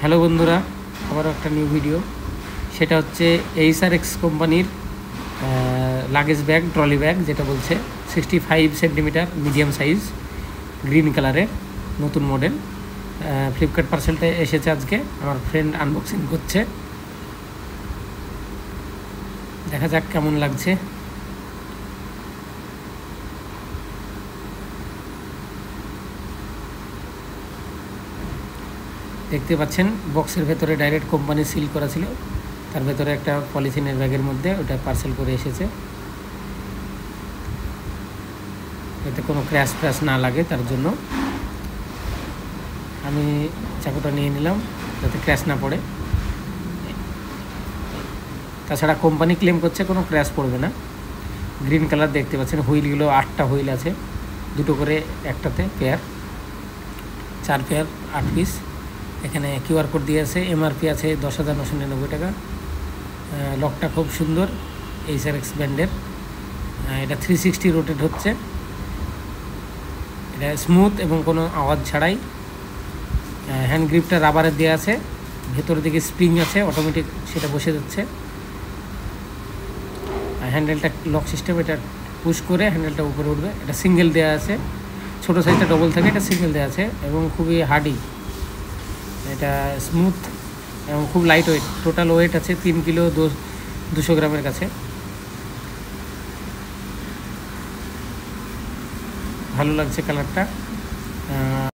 Hello বন্ধুরা, আবারও একটা নিউ ভিডিও। সেটা হচ্ছে এইচআরএক্স কোম্পানির লাগেজ ব্যাগ, ট্রলি ব্যাগ, যেটা বলছে 65 সেন্টিমিটার মিডিয়াম সাইজ, গ্রিন কালারের নতুন মডেল। ফ্লিপকার্ট পার্সেলটা এসেছে আজকে। আমার ফ্রেন্ড আনবক্সিং করছে, দেখা যাক কেমন লাগছে। দেখতে পাচ্ছেন বক্সের ভেতরে ডাইরেক্ট কোম্পানি সিল করা ছিল, তার ভেতরে একটা পলিথিনের ব্যাগের মধ্যে ওটা পার্সেল করে এসেছে, যাতে কোনো ক্র্যাশ ফ্র্যাশ না লাগে তার জন্য। আমি চাকুটা নিয়ে নিলাম যাতে ক্র্যাশ না পড়ে। তাছাড়া কোম্পানি ক্লেম করছে কোনো ক্র্যাশ পড়বে না। গ্রিন কালার দেখতে পাচ্ছেন, হুইলগুলো 8টা হুইল আছে, দুটো করে একটাতে পেয়ার, 4 পেয়ার 8 পিস। এখানে কিউআর কোড দিয়ে আছে, এমআরপি আছে 10,999 টাকা। লকটা খুব সুন্দর, এইচআরএক্স ব্র্যান্ডের। এটা 360 রোটেট হচ্ছে, এটা স্মুথ এবং কোনো আওয়াজ ছাড়াই। হ্যান্ড গ্রিপটা রাবারের দেওয়া আছে, ভেতরের দিকে স্প্রিং আছে, অটোমেটিক সেটা বসে যাচ্ছে। হ্যান্ডেলটা লক সিস্টেম, এটা পুশ করে হ্যান্ডেলটা উপরে উঠবে। এটা সিঙ্গেল দেওয়া আছে, ছোটো সাইজটা ডবল থাকে, এটা সিঙ্গেল দেওয়া আছে এবং খুবই হার্ডি। এটা স্মুথ এবং খুব লাইট ওয়েট। টোটাল ওয়েট আছে 3 কিলো 200 গ্রামের কাছে। ভালো লাগছে কালারটা।